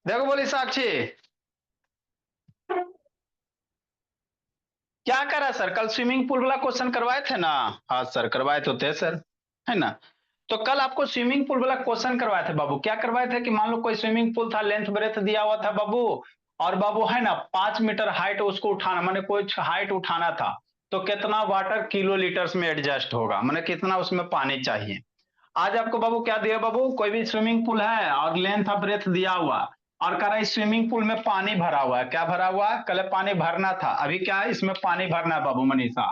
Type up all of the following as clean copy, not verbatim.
देखो बोली साक्षी, क्या करा सर? कल स्विमिंग पूल वाला क्वेश्चन करवाए थे ना? हाँ सर, करवाए तो थे सर, है ना? तो कल आपको स्विमिंग पूल वाला क्वेश्चन करवाए थे बाबू। क्या करवाए थे कि मान लो कोई स्विमिंग पूल था, लेंथ ब्रेथ दिया हुआ था बाबू, और बाबू है ना 5 मीटर हाइट उसको उठाना, माने कोई हाइट उठाना था, तो कितना वाटर किलो लीटर्स में एडजस्ट होगा, माने कितना उसमें पानी चाहिए। आज आपको बाबू क्या दिया बाबू, कोई भी स्विमिंग पूल है और लेंथ और ब्रेथ दिया हुआ, और कह रहा है स्विमिंग पूल में पानी भरा हुआ है। क्या भरा हुआ है? कल पानी भरना था, अभी क्या है इसमें पानी भरना है बाबू। मनीषा,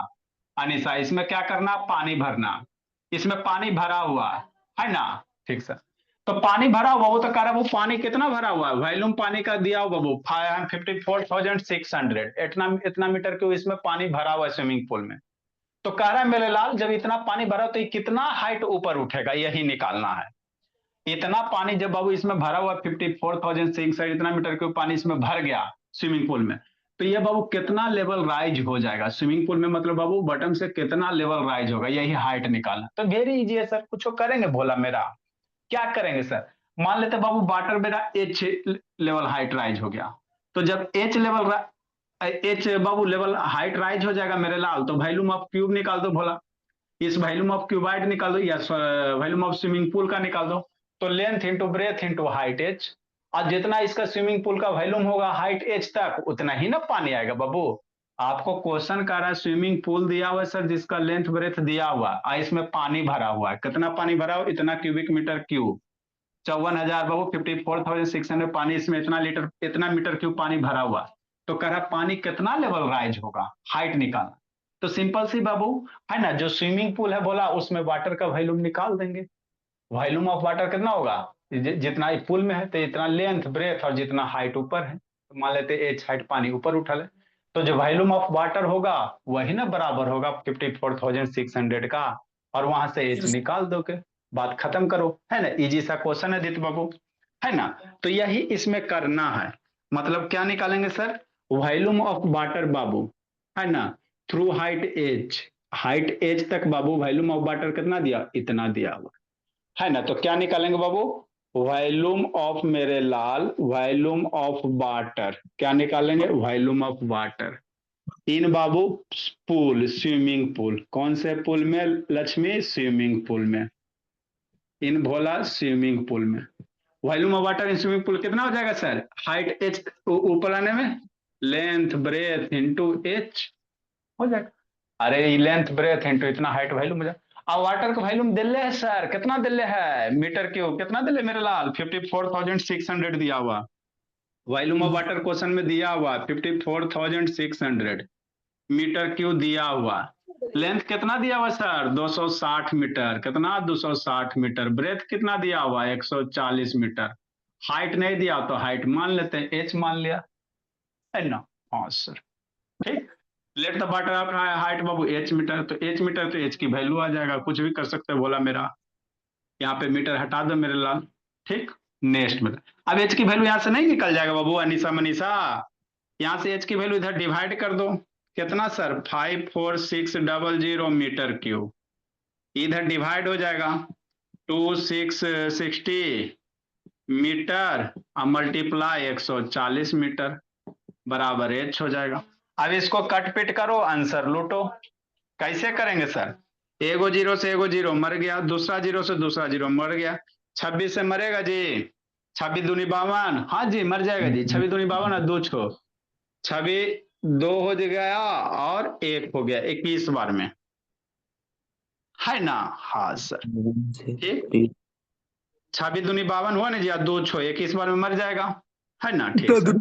अनिशा, इसमें क्या करना? पानी भरना। इसमें पानी भरा हुआ है ना? ठीक सर। तो पानी भरा हुआ, वो तो कह रहा है वो पानी कितना भरा हुआ है, वॉल्यूम पानी का दिया हुआ बाबू 54,600, इतना इतना मीटर क्यूब इसमें पानी भरा हुआ है स्विमिंग पूल में। तो कह रहा है मेरे लाल, जब इतना पानी भरा तो ये कितना हाइट ऊपर उठेगा, यही निकालना है। इतना पानी जब बाबू इसमें भरा हुआ 54,600, इतना मीटर क्यूब पानी इसमें भर गया स्विमिंग पूल में, तो ये बाबू कितना लेवल राइज हो जाएगा स्विमिंग पूल में, मतलब बाबू बटन से कितना लेवल राइज होगा, यही हाइट निकालना। तो वेरी इजी है सर, कुछ करेंगे भोला मेरा। क्या करेंगे सर? मान लेते बाबू वाटर मेरा एच लेवल हाइट राइज हो गया, तो जब एच बाबू लेवल हाइट राइज हो जाएगा मेरे लाल, तो वॉल्यूम ऑफ क्यूब निकाल दो भोला। इस वॉल्यूम ऑफ क्यूबाइड निकाल दो या वॉल्यूम ऑफ स्विमिंग पूल का निकाल दो। तो length into breadth into height H, और जितना इसका स्विमिंग पूल का वॉल्यूम होगा हाइट एच तक, उतना ही ना पानी आएगा बाबू। आपको क्वेश्चन कर रहा है स्विमिंग पूल दिया हुआ है सर, जिसका लेंथ ब्रेथ दिया हुआ है, इसमें पानी भरा हुआ है, कितना पानी भरा हुआ? इतना क्यूबिक मीटर क्यूब, 54,000 बाबू 54,600 पानी, इसमें इतना लीटर इतना मीटर क्यूब पानी भरा हुआ। तो कह रहा पानी कितना लेवल राइज होगा, हाइट निकालना। तो सिंपल सी बाबू, है ना, जो स्विमिंग पूल है बोला उसमें वाटर का वॉल्यूम निकाल देंगे। वॉल्यूम ऑफ वाटर कितना होगा? जितना पूल में है तो इतना लेंथ ब्रेथ और जितना हाइट ऊपर है, तो मान लेते एच हाइट पानी ऊपर उठा ले, तो जो वॉल्यूम ऑफ वाटर होगा वही ना बराबर होगा 54,600 का, और वहां से एच निकाल दोगे, बात खत्म करो, है ना? इजी सा क्वेश्चन है दीप बाबू, है ना? तो यही इसमें करना है। मतलब क्या निकालेंगे सर? वॉल्यूम ऑफ वाटर बाबू, है ना, थ्रू हाइट एज तक बाबू वॉल्यूम ऑफ वाटर कितना दिया? इतना दिया हुआ, है ना? तो क्या निकालेंगे बाबू? वॉल्यूम ऑफ मेरे लाल, वॉल्यूम ऑफ वाटर, क्या निकालेंगे? Volume of water in Babu pool, swimming pool, कौन से पूल में लक्ष्मी? स्विमिंग पूल में, इन भोला स्विमिंग पूल में। Volume of water in swimming pool कितना हो जाएगा सर? हाइट एच ऊपर आने में लेंथ ब्रेथ इंटू एच हो जाएगा। अरे लेंथ ब्रेथ इंटू इतना हाइट वॉल्यूम हो जाएगा। अब वाटर का वॉल्यूम दिल्ले है सर, कितना दिल्ले है? मीटर क्यूब कितना दिल्ले मेरे लाल? 54,600 दिया हुआ। वॉल्यूम ऑफ वाटर क्वेश्चन में दिया हुआ 54,600 मीटर क्यूब दिया हुआ। लेंथ कितना दिया हुआ सर? 260 मीटर। कितना? 260 मीटर। ब्रेथ कितना दिया हुआ? 140 मीटर। हाइट नहीं दिया तो हाइट मान लेते हैं, एच मान लिया, है ना? हाँ सर, ठीक। Let the water of height बाबू एच मीटर, तो एच मीटर तो एच की वैल्यू आ जाएगा, कुछ भी कर सकते हो बोला मेरा। यहाँ पे मीटर हटा दो मेरे लाल, ठीक। नेक्स्ट मीटर, अब एच की वैल्यू यहाँ से नहीं निकल जाएगा बाबू अनिशा मनीषा? यहाँ से एच की वैल्यू इधर डिवाइड कर दो, कितना सर? 54600 मीटर क्यूब, इधर डिवाइड हो जाएगा 2660 मीटर और मल्टीप्लाई 140 मीटर बराबर एच हो जाएगा। अब इसको कट पिट करो, आंसर लूटो। कैसे करेंगे सर? एगो जीरो से एगो जीरो मर गया, दूसरा जीरो से दूसरा जीरो मर गया, 26 से मरेगा जी, 26 दूनी 52, हाँ जी मर जाएगा जी, 26 दूनी 52 और दो छो, 26 दो हो गया और एक हो गया, 21 बार में, है ना? हाँ सर, ठीक। 26 दूनी 52 हुआ ना जी, दो छो 21 बार में मर जाएगा, है ना? ठीक सर।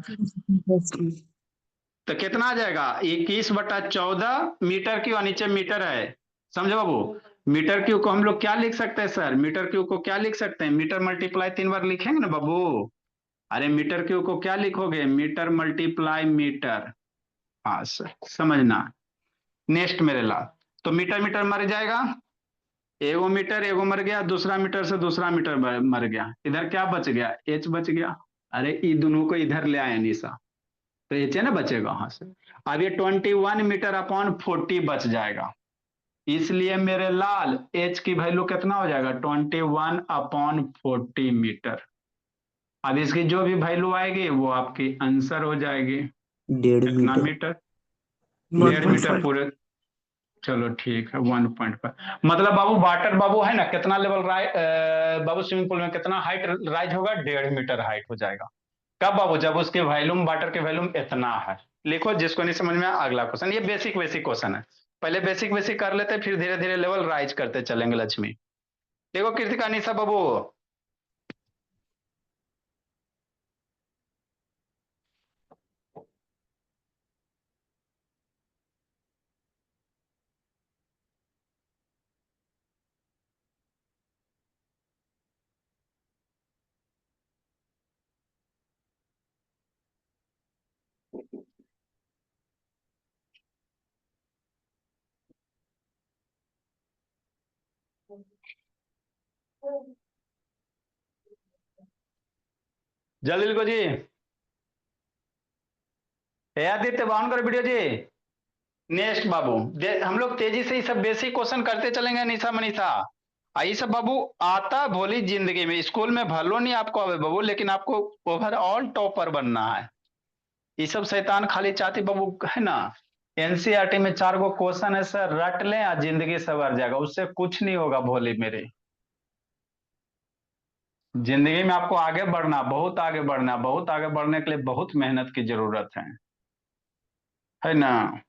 तो कितना आ जाएगा? 21/14 मीटर क्यूब, नीचे मीटर है, समझो बाबू। मीटर क्यूब को हम लोग क्या लिख सकते हैं सर? मीटर क्यूब को क्या लिख सकते हैं? मीटर मल्टीप्लाई 3 बार लिखेंगे ना बाबू। अरे मीटर क्यूब को क्या लिखोगे? मीटर मल्टीप्लाई मीटर, हाँ सर, समझना। नेक्स्ट मेरे लाल, तो मीटर मीटर मर जाएगा, एगो मीटर एगो मर गया, दूसरा मीटर से दूसरा मीटर मर गया, इधर क्या बच गया? एच बच गया। अरे इन दोनों को इधर ले आए निशा, तो एच है ना बचेगा, हाँ से। अब ये 21 मीटर अपॉन 40 बच जाएगा, इसलिए मेरे लाल एच की वैल्यू कितना हो जाएगा? 21/40 मीटर। अब इसकी जो भी वैल्यू आएगी वो आपकी आंसर हो जाएगी। 1.5 कितना मीटर। मीटर? 1.5 मीटर 1.5। पूरे। चलो ठीक है, 1.5 मतलब बाबू वाटर बाबू है ना, कितना लेवल बाबू स्विमिंग पूल में कितना हाइट राइज होगा? 1.5 मीटर हाइट हो जाएगा। कब बाबू? जब उसके वॉल्यूम, वाटर के वॉल्यूम इतना है। लिखो, जिसको नहीं समझ में आया अगला क्वेश्चन। ये बेसिक बेसिक क्वेश्चन है, पहले बेसिक बेसिक कर लेते, फिर धीरे धीरे लेवल राइज करते चलेंगे लक्ष्मी। देखो कृतिका, निशा बाबू, जल्दी लिखो जी। ए आदित्य बाउन करो वीडियो जी। नेक्स्ट बाबू, हम लोग तेजी से ये सब बेसिक क्वेश्चन करते चलेंगे निशा मनीषा। ये सब बाबू आता भोली जिंदगी में, स्कूल में भलो नहीं आपको आवे बाबू, लेकिन आपको ओवरऑल टॉपर बनना है। ये सब शैतान खाली चाहती बाबू है ना, एनसीईआरटी में 4 गो क्वेश्चन है सर, रट लें या जिंदगी सवर जाएगा, उससे कुछ नहीं होगा भोली मेरे। जिंदगी में आपको आगे बढ़ना, बहुत आगे बढ़ना, बहुत आगे बढ़ने के लिए बहुत मेहनत की जरूरत है ना।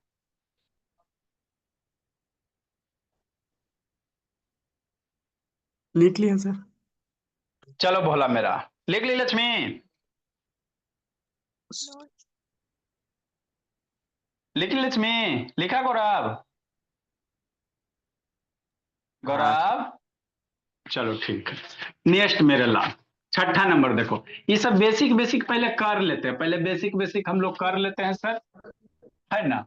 लिख लिया सर। चलो भोला मेरा, लिख ली लक्ष्मी? लिख ली लक्ष्मी? लिखा गौरव? हाँ सर। गौरव, चलो ठीक है। नेक्स्ट मेरे लाल, छठा नंबर देखो। ये सब बेसिक बेसिक पहले कर लेते हैं, पहले बेसिक बेसिक हम लोग कर लेते हैं सर, है ना।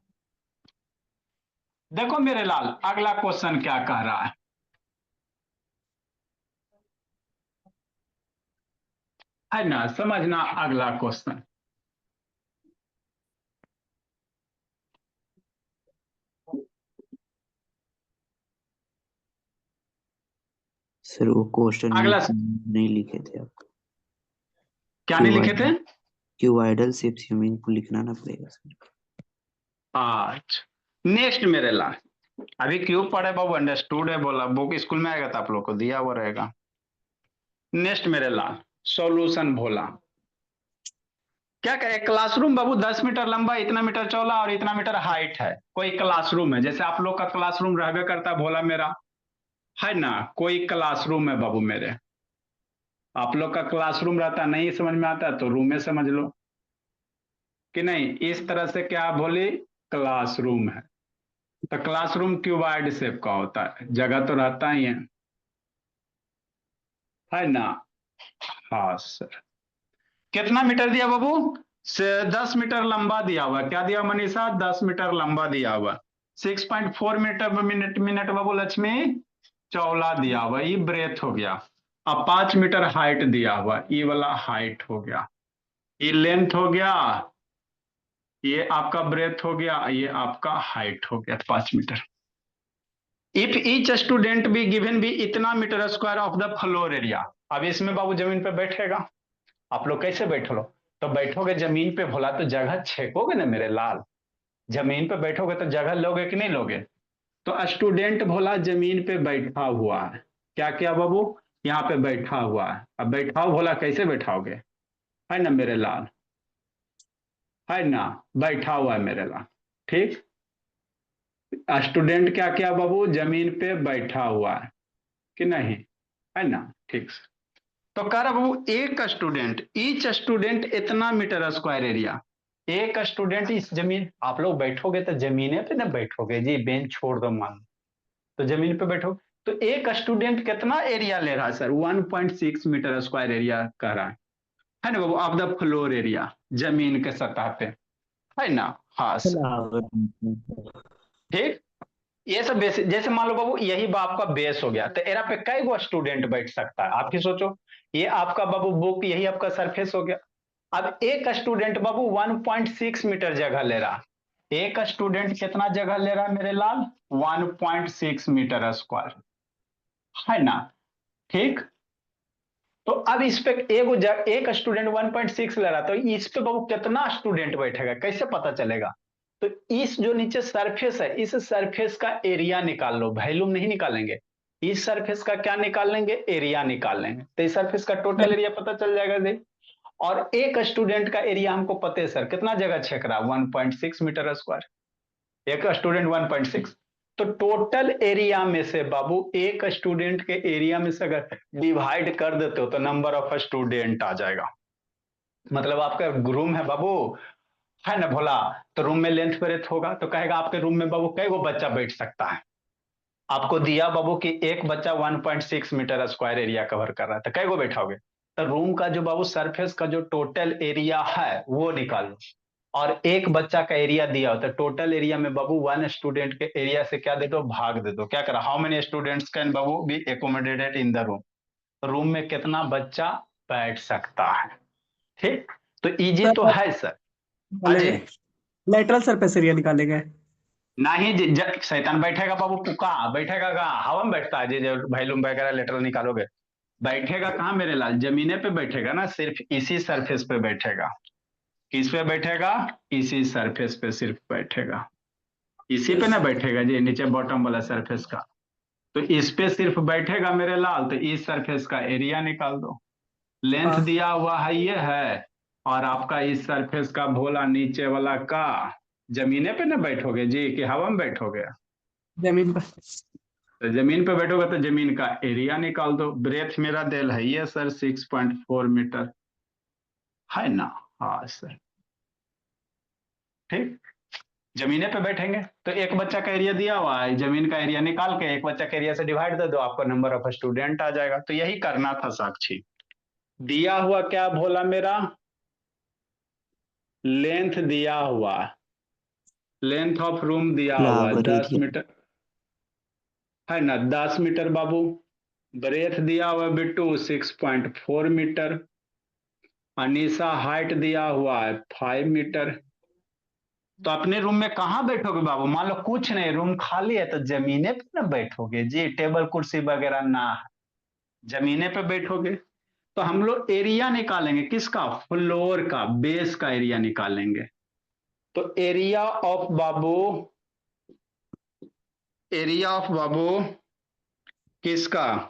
देखो मेरे लाल, अगला क्वेश्चन क्या कह रहा है ना, समझना अगला क्वेश्चन। सर वो क्वेश्चन अगला नहीं लिखे थे आप। क्या नहीं लिखे थे? क्यूबॉइडल शेप स्विमिंग पूल लिखना ना पड़ेगा सर। अच्छा, नेक्स्ट मेरे लाल, अभी क्यों पढ़े बाबू, अंडरस्टूड है बोला, बुक स्कूल में आएगा तो आप लोग को दिया हुआ रहेगा। नेक्स्ट मेरे लाल, सॉल्यूशन भोला। क्या कहे, क्लासरूम बाबू 10 मीटर लंबा, इतना मीटर चौड़ा और इतना मीटर हाइट है। कोई क्लासरूम है, जैसे आप लोग का क्लासरूम रहबे करता है भोला मेरा, है ना। कोई क्लासरूम है बाबू मेरे, आप लोग का क्लासरूम रहता, नहीं समझ में आता तो रूम में समझ लो कि नहीं। इस तरह से क्या बोली, क्लासरूम है। तो क्लासरूम क्यूबॉइड शेप का होता है, जगह तो रहता ही है ना। हाँ सर। कितना मीटर दिया बाबू? से 10 मीटर लंबा दिया हुआ, क्या दिया मनीषा? 10 मीटर लंबा दिया हुआ। 6.4 मीटर मिनट मिनट बाबू लक्ष्मी चौला दिया हुआ, ये ब्रेथ हो गया। अब 5 मीटर हाइट दिया हुआ, ये वाला हाइट हो गया, ये लेंथ हो गया, ये आपका ब्रेथ हो गया, ये आपका हाइट हो गया 5 metre. If each student be given be इतना metre square of the floor area. अब इसमें बाबू जमीन पे बैठेगा, आप लोग कैसे बैठो लो? तो बैठोगे जमीन पे भोला तो जगह छेकोगे ना मेरे लाल। जमीन पे बैठोगे तो जगह लोगे कि नहीं लोगे? तो स्टूडेंट भोला जमीन पे बैठा हुआ है, क्या क्या बाबू? यहाँ पे बैठा हुआ है। अब बैठाओ भोला, कैसे बैठाओगे? है ना मेरे लाल, है ना, बैठा हुआ है मेरे लाल। ठीक, स्टूडेंट क्या क्या बाबू, जमीन पे बैठा हुआ है कि नहीं, है ना। ठीक से तो कह रहा बाबू, एक स्टूडेंट, ईच स्टूडेंट इतना मीटर स्क्वायर एरिया। एक स्टूडेंट इस जमीन, आप लोग बैठोगे तो जमीने पे ना बैठोगे जी, बेंच छोड़ दो मान, तो जमीन पे बैठो। तो एक स्टूडेंट कितना एरिया ले रहा है सर? 1.6 मीटर स्क्वायर एरिया कह रहा है ना बाबू, ऑफ द फ्लोर एरिया, जमीन के सतह पे, है ना। हाँ सर। ठीक, ये सब बेस, जैसे मान लो बाबू यही आपका बेस हो गया, तो एरा पे कई गो स्टूडेंट बैठ सकता है, आप ही सोचो। ये आपका बाबू बुक, यही आपका सरफेस हो गया। अब एक स्टूडेंट बाबू 1.6 मीटर जगह ले रहा, एक स्टूडेंट कितना जगह ले रहा है मेरे लाल? 1.6 मीटर स्क्वायर, है ना। ठीक, तो अब इस पे एक स्टूडेंट 1.6 ले रहा, तो इस पे बाबू कितना स्टूडेंट बैठेगा, कैसे पता चलेगा? तो इस जो नीचे सरफेस है, इस सरफेस का एरिया निकाल लो, वैल्यूम नहीं निकालेंगे। इस सरफेस का क्या निकाल लेंगे? एरिया निकाल लेंगे, तो इस सरफेस का टोटल एरिया पता चल जाएगा जी। और एक स्टूडेंट का एरिया हमको पता है सर, कितना जगह छेक रहा? 1.6 मीटर स्क्वायर, एक स्टूडेंट 1.6। तो टोटल एरिया में से बाबू एक स्टूडेंट के एरिया में से अगर डिवाइड कर देते हो तो नंबर ऑफ स्टूडेंट आ जाएगा। मतलब आपका रूम है बाबू, है ना भोला, तो रूम में लेंथ ब्रेथ होगा, तो कहेगा आपके रूम में बाबू कई गो बच्चा बैठ सकता है। आपको दिया बाबू कि एक बच्चा 1.6 मीटर स्क्वायर एरिया कवर कर रहा है, तो कई गो बैठाओगे? तो रूम का जो बाबू सरफेस का जो टोटल एरिया है वो निकालो, और एक बच्चा का एरिया दिया होता है, टोटल एरिया में बाबू वन स्टूडेंट के एरिया से क्या दे दो? भाग दे दो। क्या करा? हाउ मेनी स्टूडेंट्स कैन बाबू be accommodated in the room? Room में कितना बच्चा बैठ सकता है? ठीक, तो इजी तो सर है सर। हाँ जी। लेटरल सरफेस एरिया निकालेंगे। नहीं जी, शैतान बैठेगा बाबू, कहाँ बैठेगा? कहाँ हवा में बैठता है जी? जो वैल्यूम वगैरह लेटरल निकालोगे, बैठेगा कहाँ मेरे लाल? जमीने पे बैठेगा ना, सिर्फ इसी सरफेस पे बैठेगा। किस पे बैठेगा? इसी सरफेस पे सिर्फ बैठेगा, इसी पे ना बैठेगा जी, नीचे बॉटम वाला सरफेस का। तो इस पे सिर्फ बैठेगा मेरे लाल, तो इस सरफेस का एरिया निकाल दो। लेंथ हाँ। दिया हुआ है ये है, और आपका इस सरफेस का भोला नीचे वाला का, जमीने पे ना बैठोगे जी कि हवा में बैठोगे? जमीन पर। तो जमीन पे बैठोगे तो जमीन का एरिया निकाल दो। ब्रेथ मेरा दिल है ये सर 6.4 मीटर है ना? हाँ सर, ठीक। जमीने पे बैठेंगे तो एक बच्चा का एरिया दिया हुआ है, जमीन का एरिया निकाल के एक बच्चा के एरिया से डिवाइड दे दो, आपको नंबर ऑफ स्टूडेंट आ जाएगा। तो यही करना था साक्षी। दिया हुआ क्या भोला मेरा? लेंथ दिया हुआ, लेंथ ऑफ रूम दिया हुआ है फ्लावर 10 एरिया। मीटर, है ना? 10 मीटर बाबू। ब्रेथ दिया हुआ है बिट्टू 6.4 मीटर। अनीसा हाइट दिया हुआ है 5 मीटर। तो अपने रूम में कहाँ बैठोगे बाबू? मान लो कुछ नहीं, रूम खाली है, तो जमीने पे ना बैठोगे जी, टेबल कुर्सी वगैरह ना है, जमीने पे बैठोगे। तो हम लोग एरिया निकालेंगे किसका? फ्लोर का, बेस का एरिया निकालेंगे। तो एरिया ऑफ बाबू किसका?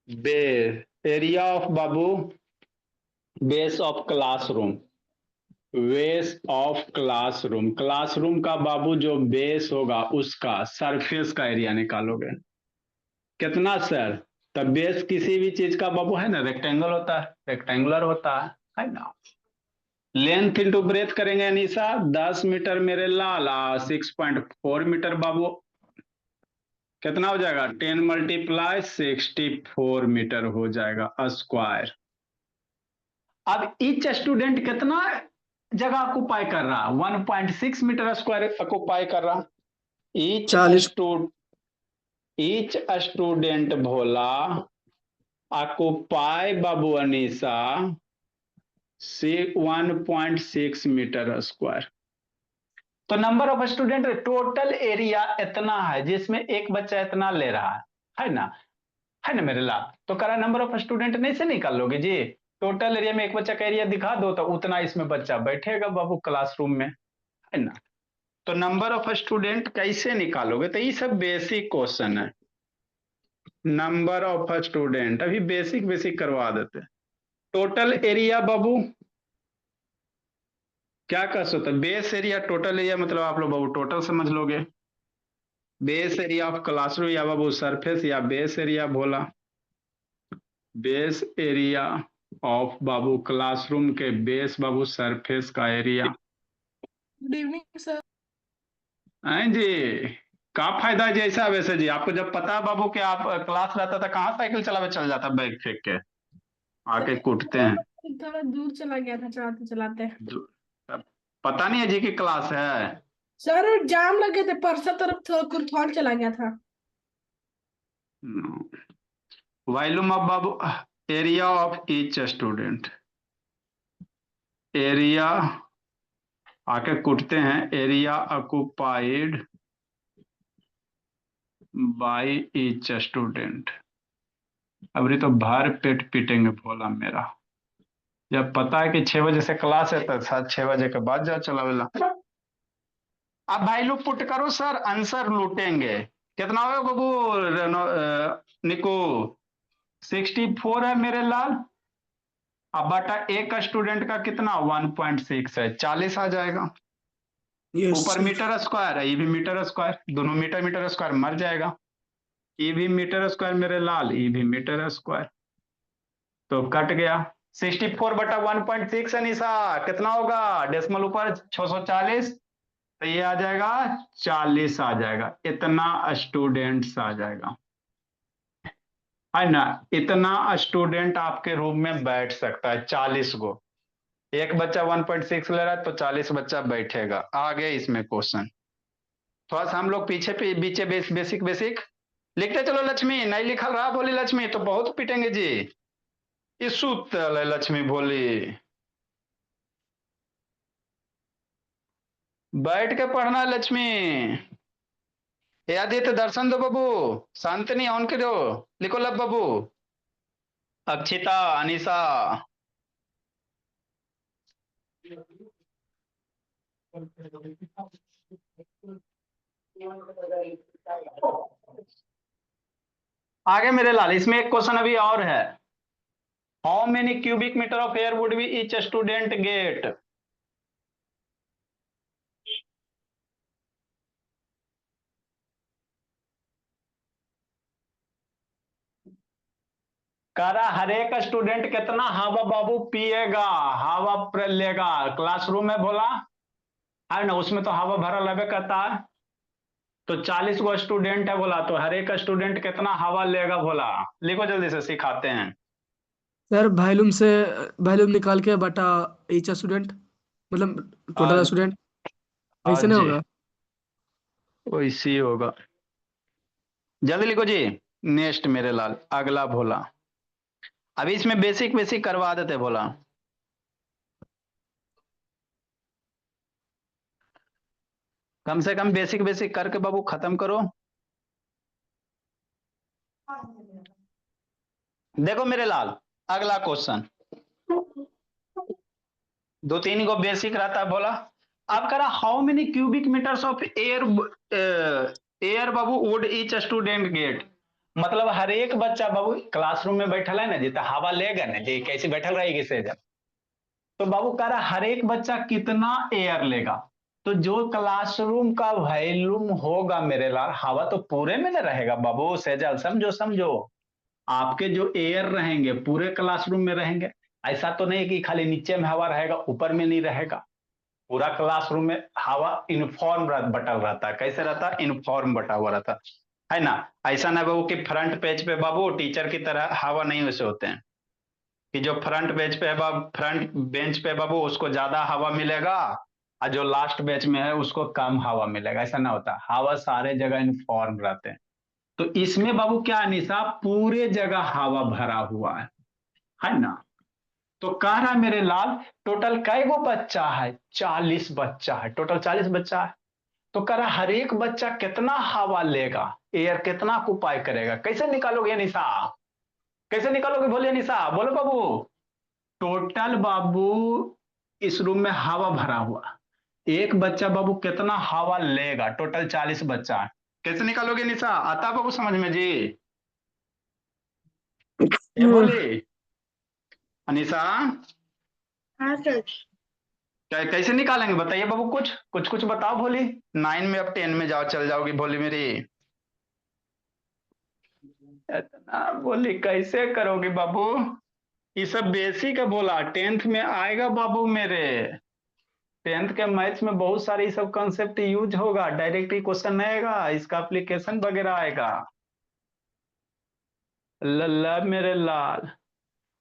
Base, area of Babu base of classroom, base of classroom, classroom का बाबू जो बेस होगा उसका सरफेस का एरिया निकालोगे। कितना सर? तब बेस किसी भी चीज का बाबू है ना, रेक्टेंगल होता है, रेक्टेंगुलर होता है ना? लेंथ इंटू ब्रेथ करेंगे अनीसा, 10 मीटर मेरे लाल, 6.4 मीटर बाबू, कितना हो जाएगा? 10 मल्टीप्लाई 64 मीटर हो जाएगा स्क्वायर। अब ईच स्टूडेंट कितना जगह ऑक्युपाई कर रहा? 1.6 मीटर स्क्वायर ऑक्युपाई कर रहा। ईच 40। स्टूडेंट ईच स्टूडेंट भोला ऑक्युपाई बाबू अनीसा 1.6 मीटर स्क्वायर। तो number of student, total area इतना है जिसमें एक बच्चा इतना ले रहा है ना? है ना मेरे लाल? तो करा नंबर ऑफ स्टूडेंट नहीं से निकाल लोगे जी, टोटल एरिया में एक बच्चा का एरिया दिखा दो तो उतना इसमें बच्चा बैठेगा बाबू क्लासरूम में, है ना? तो नंबर ऑफ स्टूडेंट कैसे निकालोगे? तो ये सब बेसिक क्वेश्चन है। नंबर ऑफ स्टूडेंट अभी बेसिक बेसिक करवा देते। टोटल एरिया बाबू क्या कर सकते? बेस एरिया, टोटल एरिया मतलब आप लोग बाबू टोटल समझ लोगे। बेस एरिया ऑफ क्लासरूम या बाबू सरफेस या बेस एरिया बोला, base area of Babu classroom के बेस बाबू सरफेस का एरिया। Good evening sir. हैं जी? का फायदा है जैसा वैसे जी, आपको जब पता है बाबू कि आप क्लास रहता था, कहाँ साइकिल चलावे चल जाता बैग फेंक के, आके कूटते हैं। थोड़ा दूर चला गया था चलाते चलाते। पता नहीं है जी कि क्लास है। सर जाम लगे थे, परसा तरफ कुरथौल चला गया था। Volume of Babu, area of each student, area आके कूटते हैं, area occupied by each student. अभी तो भर पेट पीटेंगे भोला मेरा। जब पता है कि 6 बजे से क्लास है तो साथ 6 बजे के बाद जा चलावेला। अब भाई लोग पुट करो सर, आंसर लूटेंगे। कितना होगा बाबू निको? 64 है मेरे लाल। अब बटा एक स्टूडेंट का कितना 1.6 है, 40 आ जाएगा। यस ऊपर सर। मीटर स्क्वायर है, ये भी मीटर स्क्वायर, दोनों मीटर मीटर स्क्वायर मर जाएगा। ये भी मीटर स्क्वायर मेरे लाल, ये भी मीटर स्क्वायर, तो कट गया। 64 बटा 1.6 है निशा, कितना होगा? डेसिमल ऊपर 640, तो ये आ जाएगा 40 आ जाएगा। इतना स्टूडेंट्स आ जाएगा, है ना? इतना स्टूडेंट आपके रूम में बैठ सकता है, 40 गो। एक बच्चा 1.6 ले रहा है तो 40 बच्चा बैठेगा। आगे इसमें क्वेश्चन थोड़ा सा हम लोग पीछे पीछे बेसिक बेसिक लिखते चलो। लक्ष्मी नहीं लिखल रहा बोली लक्ष्मी तो बहुत पिटेंगे जी। इस लक्ष्मी बोली बैठ के पढ़ना लक्ष्मी। आदित्य दर्शन दो बाबू, शांतनी ऑन के दो, लिखो लब बाबू। अक्षिता, अनिशा, आगे मेरे लाल। इसमें एक क्वेश्चन अभी और है। How many cubic metre of air would be each student get? कह रहा हर एक स्टूडेंट कितना हवा बाबू पिएगा, हवा लेगा क्लासरूम में बोला, है ना? उसमें तो हवा भरा लगे करता है। तो 40 गो स्टूडेंट है बोला, तो हर एक स्टूडेंट कितना हवा लेगा बोला। लिखो जल्दी से, सिखाते हैं। सर वॉल्यूम निकाल के बटा each स्टूडेंट, मतलब टोटल आज स्टूडेंट, ऐसे आज नहीं जी होगा? वैसे ही होगा। जल्दी लिखो जी। नेक्स्ट मेरे लाल, अगला भोला। अभी इसमें बेसिक बेसिक करवा देते भोला। कम से कम बेसिक बेसिक करके बाबू खत्म करो। देखो मेरे लाल, अगला क्वेश्चन 2-3 को बेसिक रहता है बोला। आप कह रहा how many cubic metres of air बाबू वुड ईच स्टूडेंट गेट? मतलब हर एक बच्चा बाबू क्लासरूम में बैठल है ना, जितना हवा लेगा ना जी, कैसे बैठल रहेगी से जब, तो बाबू कह रहा हर एक बच्चा कितना एयर लेगा। तो जो क्लासरूम का वॉल्यूम होगा मेरे लाल, हवा तो पूरे में ना रहेगा बाबू। सेजल समझो समझो, आपके जो एयर रहेंगे पूरे क्लासरूम में रहेंगे। ऐसा तो नहीं कि खाली नीचे में हवा रहेगा ऊपर में नहीं रहेगा। पूरा क्लासरूम में हवा इनफॉर्म बटल रहता है। कैसे रहता है? इनफॉर्म बटा हुआ रहता है ना? ऐसा ना बाबू कि फ्रंट पेज पे बाबू टीचर की तरह हवा नहीं वैसे होते हैं कि जो फ्रंट पेज पे है बाबू, फ्रंट बेंच पे बाबू उसको ज्यादा हवा मिलेगा और जो लास्ट बेंच में है उसको कम हवा मिलेगा। ऐसा ना होता, हवा सारे जगह इनफॉर्म रहते हैं। तो इसमें बाबू क्या निशा, पूरे जगह हवा भरा हुआ है ना? तो कह रहा मेरे लाल टोटल कै गो बच्चा है? 40 बच्चा है, टोटल 40 बच्चा है। तो कह रहा हर एक बच्चा कितना हवा लेगा, एयर कितना ऑक्युपाई करेगा। कैसे निकालोगे निशा? कैसे निकालोगे बोलिए निशा, बोलो बाबू। टोटल बाबू इस रूम में हवा भरा हुआ, एक बच्चा बाबू कितना हवा लेगा, टोटल 40 बच्चा है। कैसे निकालोगे निशा? आता बाबू समझ में जी? ये बोली अनिशा, हाँ सर। कैसे निकालेंगे बताइए बाबू, कुछ कुछ कुछ बताओ भोली। 9 में अब 10 में जाओ, चल जाओगी भोली मेरी। इतना बोली कैसे करोगी बाबू? ये सब बेसिक है बोला, 10th में आएगा बाबू मेरे। 10th के मैथ्स में बहुत सारे ये सब कंसेप्ट यूज होगा, डायरेक्ट ही क्वेश्चन नहीं आएगा, इसका एप्लीकेशन वगैरह आएगा। लल्ला मेरे लाल,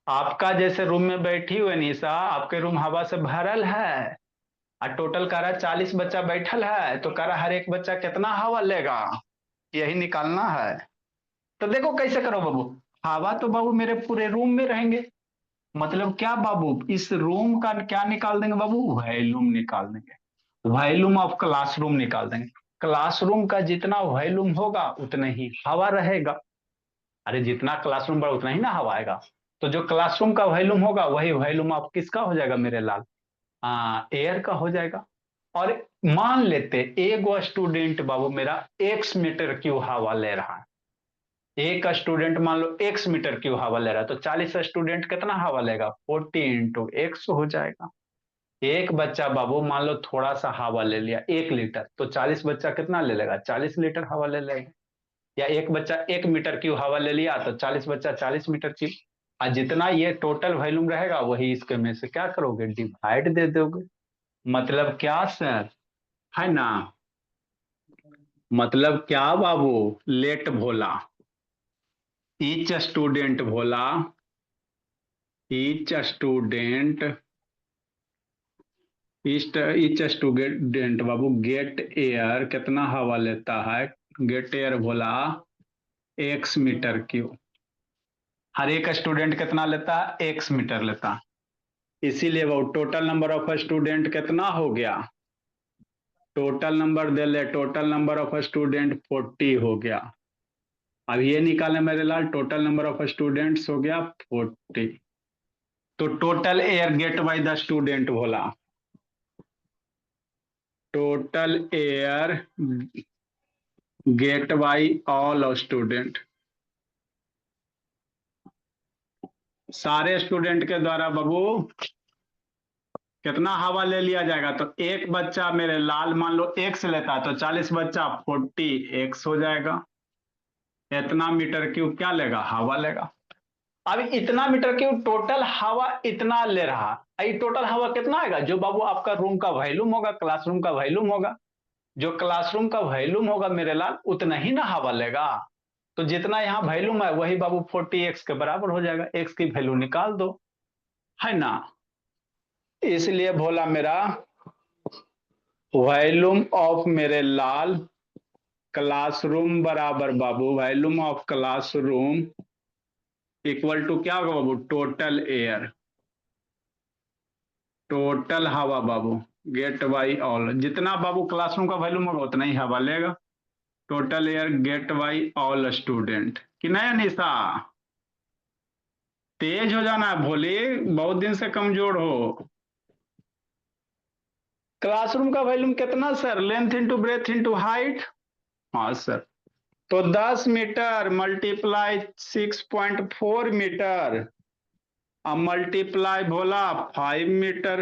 आपका जैसे रूम में बैठी हुई निशा, आपके रूम हवा से भरल है और टोटल कह रहा है 40 बच्चा बैठल है, तो कह रहा हर एक बच्चा कितना हवा लेगा, यही निकालना है। तो देखो कैसे करो बाबू। हवा तो बाबू मेरे पूरे रूम में रहेंगे, मतलब क्या बाबू, इस रूम का क्या निकाल देंगे बाबू? वॉल्यूम निकाल देंगे, वॉल्यूम ऑफ क्लासरूम निकाल देंगे। क्लासरूम का जितना वॉल्यूम होगा उतने ही हवा रहेगा। अरे जितना क्लासरूम बड़ा उतना ही ना हवा आएगा। तो जो क्लासरूम का वॉल्यूम होगा वही वॉल्यूम आप किसका हो जाएगा मेरे लाल, एयर का हो जाएगा। और मान लेते एक स्टूडेंट बाबू मेरा x मीटर क्यूब हवा ले रहा है, एक स्टूडेंट मान लो x मीटर क्यूब हवा ले रहा है, तो 40 स्टूडेंट कितना हवा लेगा, 40 इंटू x हो जाएगा। एक बच्चा बाबू मान लो थोड़ा सा हवा ले लिया 1 लीटर, तो 40 बच्चा कितना ले लेगा, 40 लीटर हवा ले लेगा। या एक बच्चा 1 मीटर क्यूब हवा ले लिया तो 40 बच्चा 40 मीटर क्यूब। और जितना ये टोटल वॉल्यूम रहेगा वही इसके में से क्या करोगे, डिवाइड दे दोगे। मतलब क्या सर, है ना, मतलब क्या बाबू, लेट भोला, ईच स्टूडेंट भोला, ईच स्टूडेंट, ईच स्टूडेंट बाबू गेट एयर कितना हवा लेता है, गेट एयर भोला x मीटर क्यूब। हर एक स्टूडेंट कितना लेता है, x मीटर लेता है। इसीलिए वो टोटल नंबर ऑफ स्टूडेंट कितना हो गया, टोटल नंबर दे ले, टोटल नंबर ऑफ स्टूडेंट 40 हो गया। अब ये निकाले मेरे लाल, टोटल नंबर ऑफ स्टूडेंट्स हो गया 40। तो total air get by the student बोला, total air get by all student, सारे स्टूडेंट के द्वारा बाबू कितना हवा ले लिया जाएगा। तो एक बच्चा मेरे लाल मान लो x लेता तो 40 बच्चा 40x हो जाएगा। इतना मीटर क्यूब क्या लेगा, हवा लेगा। अब इतना मीटर क्यूब टोटल हवा इतना ले रहा, टोटल हवा कितना आएगा, जो बाबू आपका रूम का वॉल्यूम होगा, क्लासरूम का वॉल्यूम होगा, जो क्लासरूम का वॉल्यूम होगा मेरे लाल उतना ही ना हवा लेगा। तो जितना यहाँ वॉल्यूम है वही बाबू 40x के बराबर हो जाएगा, x की वैल्यू निकाल दो, है ना। इसलिए बोला मेरा वॉल्यूम ऑफ मेरे लाल क्लासरूम बराबर बाबू volume of classroom equal to क्या होगा बाबू, टोटल एयर, टोटल हवा बाबू गेट बाई ऑल, जितना बाबू क्लासरूम का वॉल्यूम होगा उतना ही हवा लेगा। Total air get by all student कि नहीं निशा, तेज हो जाना है भोली, बहुत दिन से कमजोर हो। क्लासरूम का वॉल्यूम कितना sir, length into breadth into height, हाँ सर। तो 10 मीटर मल्टीप्लाई 6.4 मीटर, अब मल्टीप्लाई बोला 5 मीटर,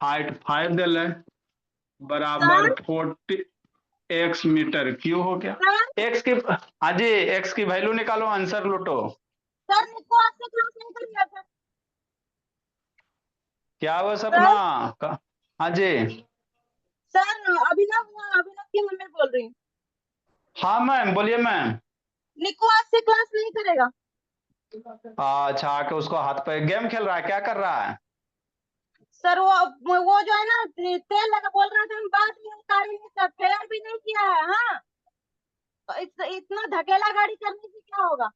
हाइट 5 दे ले, बराबर 40 x मीटर क्यों हो गया। x की, हाँ जी, x की वैल्यू निकालो, आंसर लूटो। सर मुझको आपसे क्लास नहीं करिए सर। क्या हुआ सपना, हाँ जी, सर अभिनव की मम्मी बोल रही हूँ। हाँ मैम बोलिए मैम। निक्कू आज से क्लास नहीं करेगा। अच्छा, आके उसको हाथ पे गेम खेल रहा है, क्या कर रहा है। सर वो जो है ना तेल लगा बोल रहा था, हम बात नहीं उतारी नहीं सर, फेयर भी नहीं किया है। हाँ तो इतना धकेला गाड़ी करने से क्या होगा,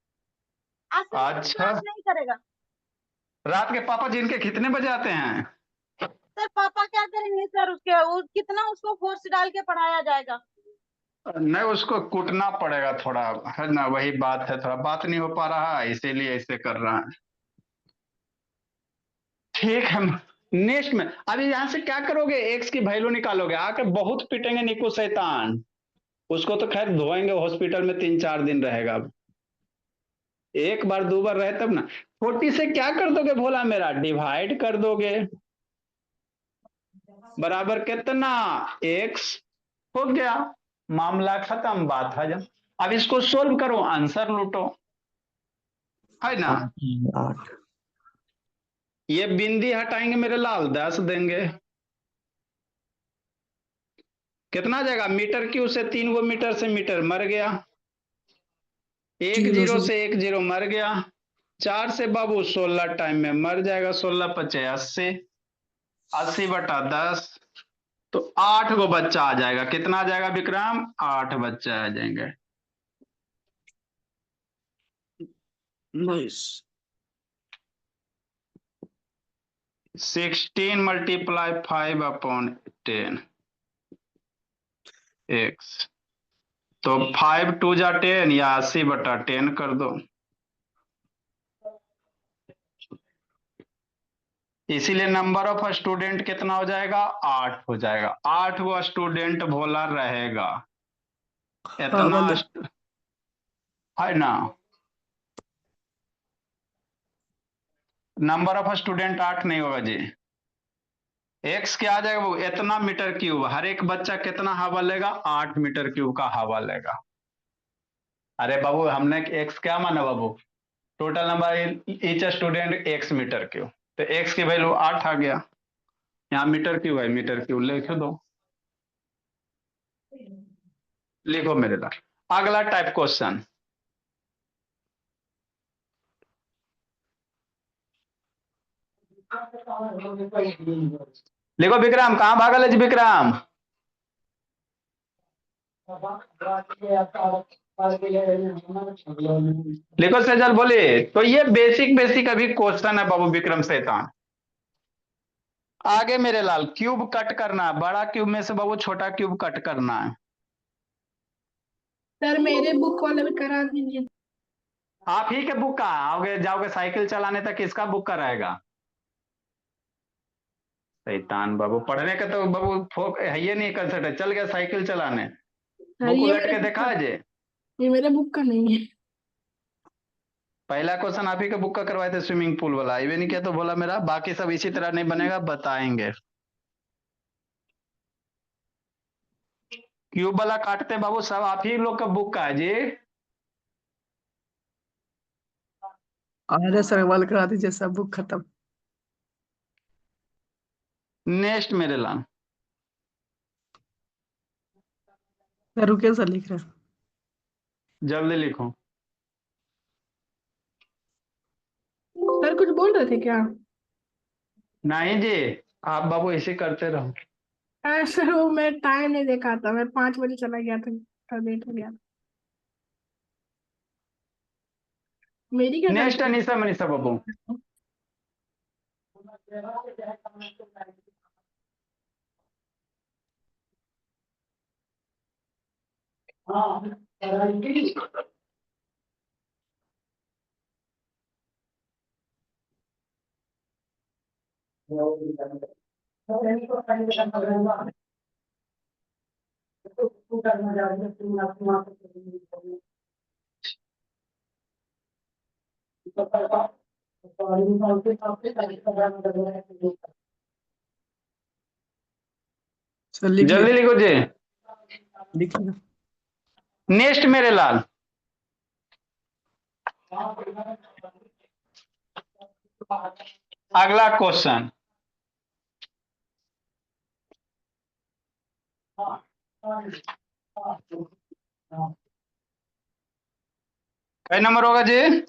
आज से अच्छा, क्लास नहीं करेगा। रात के पापा जी इनके कितने बजे आते हैं। सर पापा क्या करेंगे सर, कितना उसको फोर्स डाल के पढ़ाया जाएगा। नहीं, उसको कूटना पड़ेगा थोड़ा, है ना, वही बात है, थोड़ा बात नहीं हो पा रहा है इसीलिए ऐसे कर रहा है। ठीक है, नेक्स्ट में अभी यहां से क्या करोगे, एक्स की वैल्यू निकालोगे, आके बहुत पिटेंगे निकू शैतान, उसको तो खैर धोएंगे हॉस्पिटल में 3-4 दिन रहेगा। अब एक बार दो बार रहे तब ना। 40 से क्या कर दोगे भोला मेरा, डिवाइड कर दोगे, बराबर कितना, x हो गया, मामला खत्म, बात हजम। अब इसको सोल्व करो, आंसर लूटो, है ना। 8 ये बिंदी हटाएंगे मेरे लाल 10 देंगे, कितना जाएगा, मीटर क्यूब से 3 गो मीटर से मीटर मर गया, एक जीरो जीरो से से 1 जीरो मर गया, 4 से बाबू 16 टाइम में मर जाएगा, 16×5 80, 80/10, तो 8 गो बच्चा आ जाएगा, कितना आ जाएगा विक्रम, 8 बच्चे आ जाएंगे। नाइस। 16 × 5/10 x तो 5×2 = 10 या 80/10 कर दो। इसीलिए नंबर ऑफ स्टूडेंट कितना हो जाएगा, 8 हो जाएगा। 8 वो स्टूडेंट भोला रहेगा, हाँ इतना मतलब है ना। नंबर ऑफ स्टूडेंट 8 नहीं होगा जी। एक्स क्या आ जाएगा वो, इतना मीटर क्यूब। हर एक बच्चा कितना हवा लेगा, 8 मीटर क्यूब का हवा लेगा। अरे बाबू हमने एक्स क्या माना बाबू, total number each student x metre cube, तो एक्स की वैल्यू 8 आ गया। यहाँ मीटर क्यूब है, मीटर क्यूब लिख दो। लिखो मेरे लाल। अगला टाइप क्वेश्चन, लिखो विक्रम, कहाँ भागल है जी विक्रम। लिखो सेजल बोले। तो ये बेसिक बेसिक अभी क्वेश्चन है बाबू विक्रम शैतान। आगे मेरे लाल, क्यूब कट करना है, बड़ा क्यूब में से बाबू छोटा क्यूब कट करना है। सर मेरे बुक वाले भी करा दीजिए। आप ही के बुक का आओगे, जाओगे साइकिल चलाने तक, किसका बुक का रहेगा। शैतान बाबू, पढ़ने का तो बाबू फोक है ये नहीं, कंसर्ट चल गया साइकिल चलाने। सर बुक ये उलट मेरे के बुक देखा का, है जे। ये मेरे बुक का नहीं है। पहला क्वेश्चन आप ही का बुक का करवाए थे, स्विमिंग पूल वाला, ये नहीं किया तो बोला मेरा बाकी सब इसी तरह नहीं बनेगा, बताएंगे। क्यूब वाला काटते बाबू सब आप ही लोग का बुक का है जी। आर्य सर वाल करा दीजिए, सब बुक खत्म। नेक्स्ट मेरे लाल, सर रुके, सर लिख रहे हैं। जल्दी लिखो। सर कुछ बोल रहे थे क्या? नहीं जी, आप बाबू ऐसे करते रहो। सर वो मैं टाइम नहीं देखा था, मैं 5 बजे चला गया था, लेट हो गया। मेरी क्या नेक्स्ट गलती अनिशा मनीषा बाबू। है? सर लिख जल्दी लिए, लिखो जी। लिख लिया। नेक्स्ट मेरे लाल, अगला क्वेश्चन, कई नंबर होगा जी।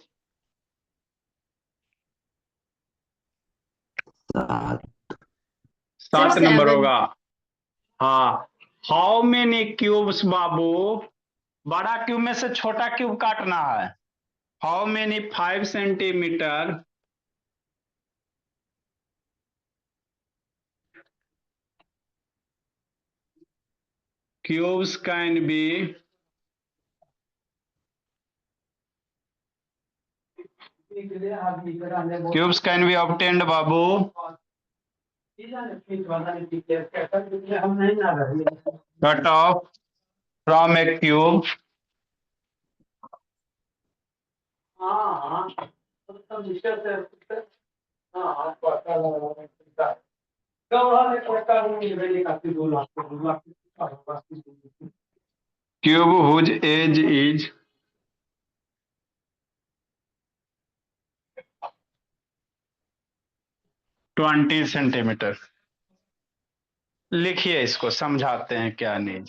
7। 7 Sir, नंबर 7. होगा। हाँ, हाउ मेनी क्यूब्स बाबू, बड़ा क्यूब में से छोटा क्यूब काटना है। How many 5 centimetre cubes can be obtained babu, cut off from a cube cube whose edge is 20 centimetre. लिखिए इसको, समझाते हैं क्या नहीं।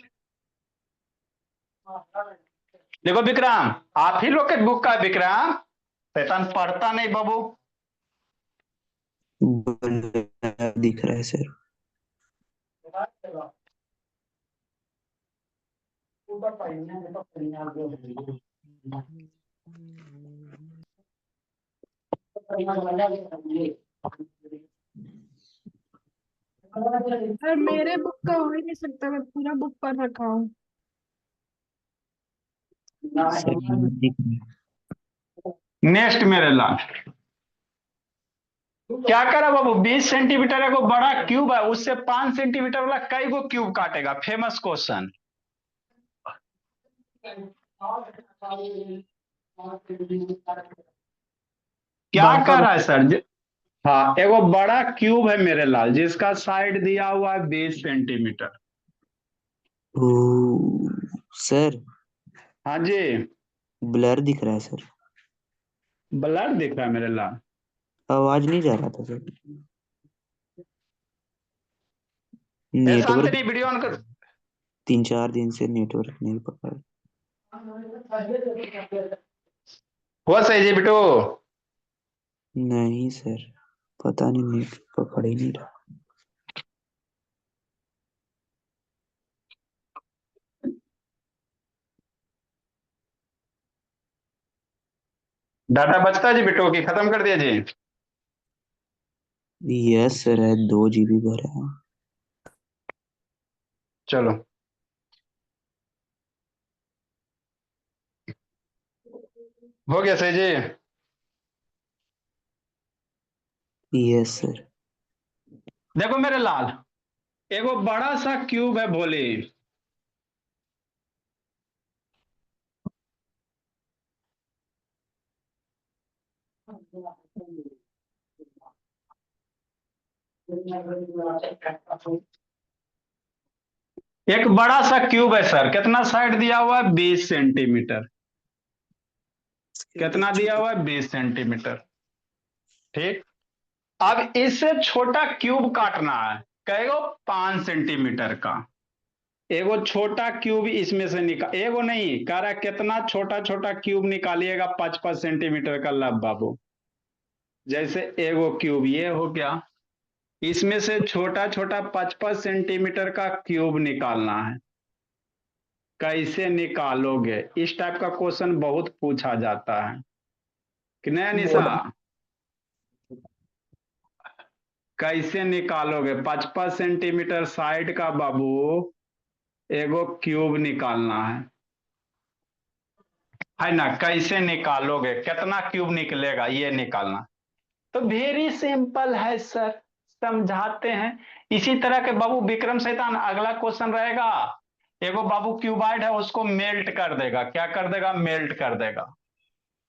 देखो विक्रम, आप ही लोग के बुक का है विक्रम, शैतान पढ़ता नहीं बाबू। दिख रहा है सर। सर मेरे बुक का हो ही नहीं सकता, मैं पूरा बुक पढ़ रखा हूँ। सर ये दिख रहा है। नेक्स्ट मेरे लाल, क्या करा बाबू, 20 सेंटीमीटर है, को बड़ा क्यूब है, उससे 5 सेंटीमीटर वाला कई गो क्यूब काटेगा, फेमस क्वेश्चन। क्या बड़का कर रहा है सर हाँ, एगो बड़ा क्यूब है मेरे लाल, जिसका साइड दिया हुआ है 20 सेंटीमीटर। ओ सर हाँ जी, ब्लर दिख रहा है सर। ब्लर दिख रहा है मेरे लाल। आवाज नहीं जा रहा था सर। ए नेटवर्क शांतनी, वीडियो ऑन कर। 3-4 दिन से नेटवर्क नहीं पकड़। हुआ सही जी बिटू। नहीं सर, पता नहीं नेट पकड़ ही नहीं रहा। डाटा बचता है जी बिटू की खत्म कर दिया जी। यस सर है, 2 GB भरा है। चलो, हो गया सही जी। Yes sir. देखो मेरे लाल, एगो बड़ा सा क्यूब है भोले, एक बड़ा सा क्यूब है सर, कितना साइड दिया हुआ है, 20 सेंटीमीटर। कितना दिया हुआ है, 20 सेंटीमीटर। ठीक, अब इससे छोटा क्यूब काटना है, कहेगो 5 सेंटीमीटर का। एगो छोटा क्यूब इसमें से निकाल, एगो नहीं कह रहा, कितना छोटा छोटा क्यूब निकालिएगा 5-5 सेंटीमीटर का लब बाबू। जैसे एगो क्यूब ये हो गया, इसमें से छोटा छोटा 5-5 सेंटीमीटर का क्यूब निकालना है। कैसे निकालोगे, इस टाइप का क्वेश्चन बहुत पूछा जाता है कि नहीं निशा। कैसे निकालोगे, 5-5 सेंटीमीटर साइड का बाबू एगो क्यूब निकालना है ना। कैसे निकालोगे, कितना क्यूब निकलेगा ये निकालना। तो वेरी सिंपल है सर, समझाते हैं। इसी तरह के बाबू विक्रम शैतान अगला क्वेश्चन रहेगा, एगो बाबू क्यूबाइड है, उसको मेल्ट कर देगा। क्या कर देगा, मेल्ट कर देगा,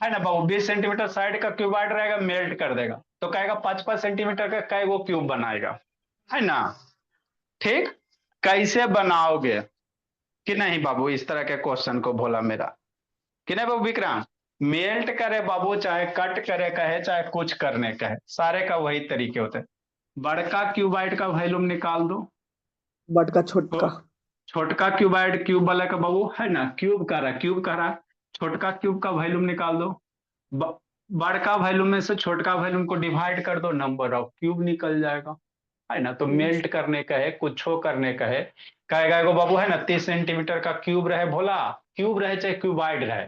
है ना बाबू। 20 सेंटीमीटर साइड का क्यूबाइड रहेगा, मेल्ट कर देगा, तो कहेगा 5-5 सेंटीमीटर का कई वो क्यूब बनाएगा, है ना। ठीक, कैसे बनाओगे कि नहीं बाबू, इस तरह के क्वेश्चन को भोला मेरा कि नहीं बाबू विक्रम। मेल्ट करे बाबू, चाहे कट करे कहे, चाहे कुछ करने कहे, सारे का वही तरीके होते हैं। बड़का क्यूबाइड का वॉल्यूम निकाल दो, बड़का तो छोटका। छोटका क्यूबाइड, क्यूब वाला का बाबू है ना, क्यूब का रहा, क्यूब का रहा, छोटका क्यूब का वॉल्यूम निकाल दो। ब- बड़का वॉल्यूम में से छोटका वॉल्यूम को डिवाइड कर दो, नंबर ऑफ क्यूब निकल जाएगा, है ना। तो मेल्ट करने का है, कुछ करने का है, कहेगा एगो बाबू है ना 30 सेंटीमीटर का क्यूब रहे भोला, क्यूब रहे चाहे क्यूबाइड रहे,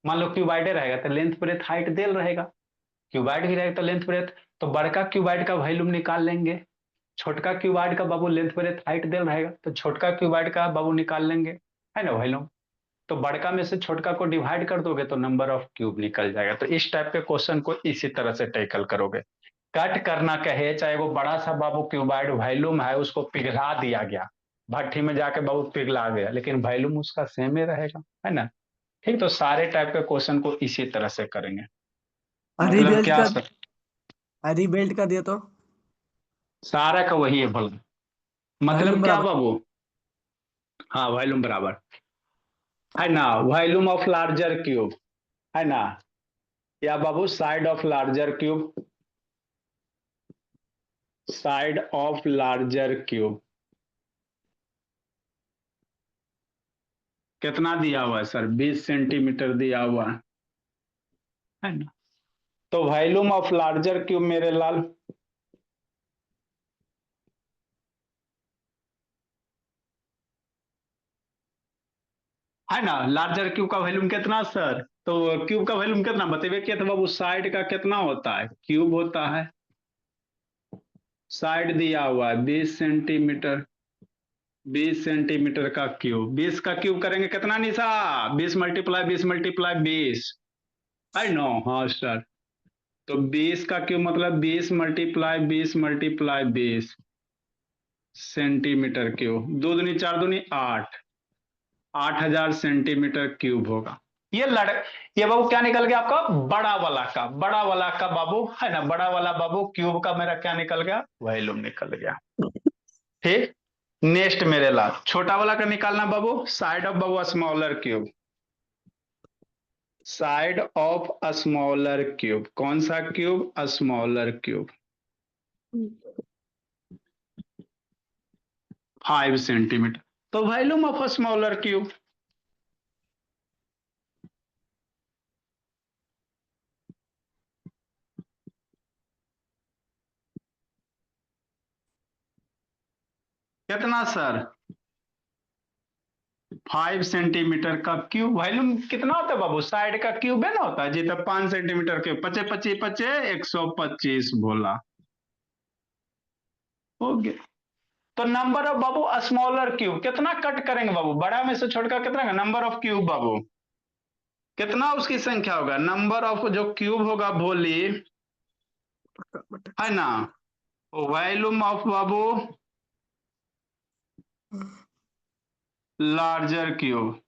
मान लो क्यूबाइडे रहेगा तो लेंथ ब्रेथ हाइट देल रहेगा, क्यूबाइड भी रहेगा तो लेंथ ब्रेथ। तो बड़का क्यूबाइड का वॉल्यूम निकाल लेंगे, छोटका क्यूबाइड का बाबू लेंथ ब्रेथ हाइट देल रहेगा, तो छोटका क्यूबाइड का बाबू निकाल लेंगे, है ना वॉल्यूम। तो बड़का में से छोटका को डिवाइड कर दोगे तो नंबर ऑफ क्यूब निकल जाएगा। तो इस टाइप के क्वेश्चन को इसी तरह से टैकल करोगे। कट करना कहे, चाहे वो बड़ा सा बाबू क्यूबाइड वॉल्यूम है, उसको पिघला दिया गया, भट्ठी में जाके बाबू पिघला गया, लेकिन वॉल्यूम उसका सेम ही रहेगा, है ना। ठीक, तो सारे टाइप के क्वेश्चन को इसी तरह से करेंगे। मतलब रिबेल्ट क्या का सर, रिबेल्ट का दिया तो सारा का वही है भला। वॉल्यूम मतलब क्या बराबर। बाबू, हाँ वॉल्यूम बराबर, है ना। वॉल्यूम ऑफ लार्जर क्यूब, है ना, या बाबू side of larger cube, side of larger cube कितना दिया हुआ है सर, 20 सेंटीमीटर दिया हुआ है ना। तो वॉल्यूम ऑफ लार्जर क्यूब मेरे लाल, है ना, लार्जर क्यूब का वॉल्यूम कितना सर, तो क्यूब का वॉल्यूम कितना बताइए, क्या तो बाबू साइड का कितना होता है, क्यूब होता है, साइड दिया हुआ है 20 सेंटीमीटर, 20 सेंटीमीटर का क्यूब, 20 का क्यूब करेंगे कितना निशा? 20 मल्टीप्लाई 20 मल्टीप्लाई 20। आई नो, हाँ सर। तो 20 का क्यूब मतलब 20 मल्टीप्लाई 20 मल्टीप्लाई 20 सेंटीमीटर क्यूब। दो दूनी 4 दूनी 8, 8000 सेंटीमीटर क्यूब होगा। ये बाबू क्या निकल गया आपका? बड़ा वाला का बाबू है ना, बड़ा वाला बाबू क्यूब का मेरा क्या निकल गया? वॉल्यूम निकल गया। ठीक। नेक्स्ट मेरे लाल, छोटा वाला का निकालना बाबू, साइड ऑफ बाबू smaller cube. Side of smaller cube, कौन सा क्यूब? Smaller cube. 5 सेंटीमीटर। तो वॉल्यूम ऑफ स्मॉलर क्यूब, कितना सर? 5 सेंटीमीटर का क्यूब। वॉल्यूम कितना होता है बाबू? साइड का क्यूब है ना, होता है जी। तो 5 सेंटीमीटर के 25 25 25 125 बोला। हो गया। तो नंबर ऑफ बाबू स्मॉलर क्यूब कितना कट करेंगे बाबू? बड़ा में से छोड़कर कितना? नंबर ऑफ क्यूब बाबू कितना उसकी संख्या होगा? नंबर ऑफ जो क्यूब होगा बोली, है ना, volume of Babu larger cube,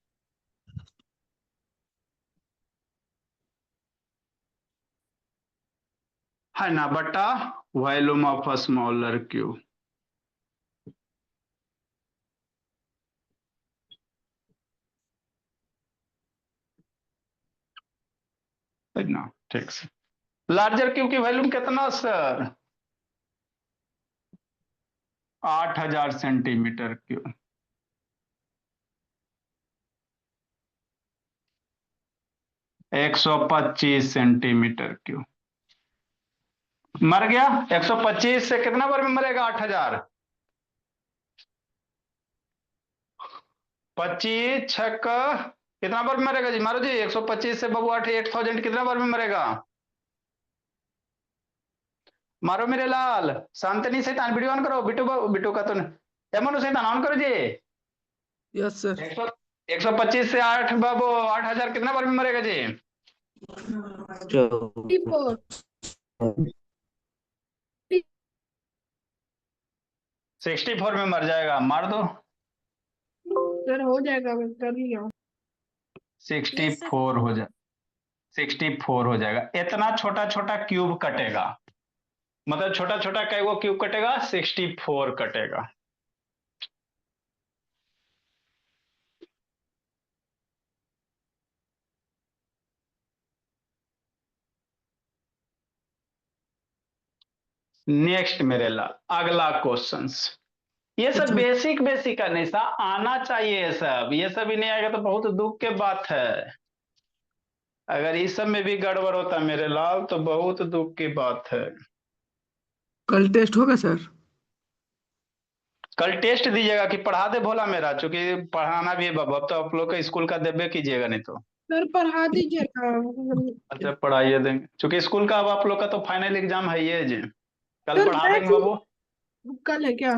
है ना, बटा वॉल्यूम ऑफ स्मॉलर क्यूब। है ना, ठीक से। लार्जर क्यूब की वॉल्यूम कितना सर? 8000 centimetre cube. एक 125 सेंटीमीटर क्यूब। मर गया। 125 से कितना बार में मरेगा? 8000। 25 छक कितना बार में मरेगा जी? मारो जी। 125 से बाबू 8000 कितना बार में मरेगा? मारो मेरे लाल। शांतनी सैतान वीडियो ऑन करो। बिटू बिटू का तो एमन सैतान ऑन करो जी। Yes sir. 125 से 8 बाबू 8000 कितना बार में मरेगा जी? 54। 64 में मर जाएगा। मार दो। सर हो जाएगा, मैं कर लिया। 64 हो जाए, 64 हो जाएगा। इतना छोटा छोटा क्यूब कटेगा, मतलब छोटा छोटा कई वो क्यूब कटेगा? 64 कटेगा। नेक्स्ट मेरे लाल, अगला क्वेश्चंस। ये सब अच्छा बेसिक बेसिक का नहीं सा आना चाहिए। ये सब, ये सब ही नहीं आएगा तो बहुत दुख के बात है। अगर इस सब में भी गड़बड़ होता मेरे लाल तो बहुत दुख की बात है। कल टेस्ट होगा सर? कल टेस्ट दीजिएगा कि पढ़ा दे भोला मेरा? चूंकि पढ़ाना भी है बाबू, अब तो आप लोग के स्कूल का देबे कीजिएगा नहीं तो। सर पढ़ा दीजिए ना। अच्छा पढ़ाइए देंगे, चूंकि स्कूल का अब आप लोग का तो फाइनल एग्जाम है ये जी। कल सर पढ़ा बैच देंगे बाबू। कल है क्या?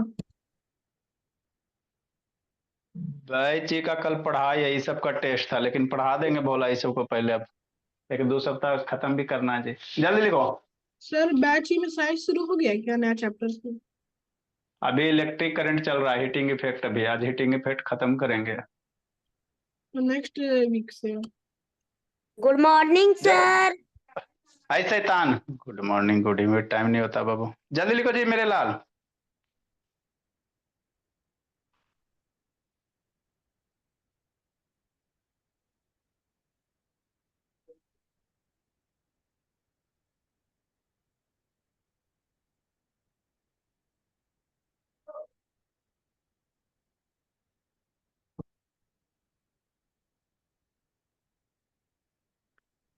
भाई जी का कल पढ़ा, यही सब का टेस्ट था, लेकिन पढ़ा देंगे भोला इस सब को पहले। अब एक दो सप्ताह खत्म भी करना है जी। जल्दी लिखो। सर बैच ही में साइंस शुरू हो गया क्या, नया चैप्टर से? अभी इलेक्ट्रिक करंट चल रहा है, हीटिंग इफेक्ट। अभी आज हीटिंग इफेक्ट खत्म करेंगे। तो नेक्स्ट वीक से। Good morning sir. हाय शैतान, good morning. Good evening time नहीं होता बाबू। जल्दी लिखो जी मेरे लाल।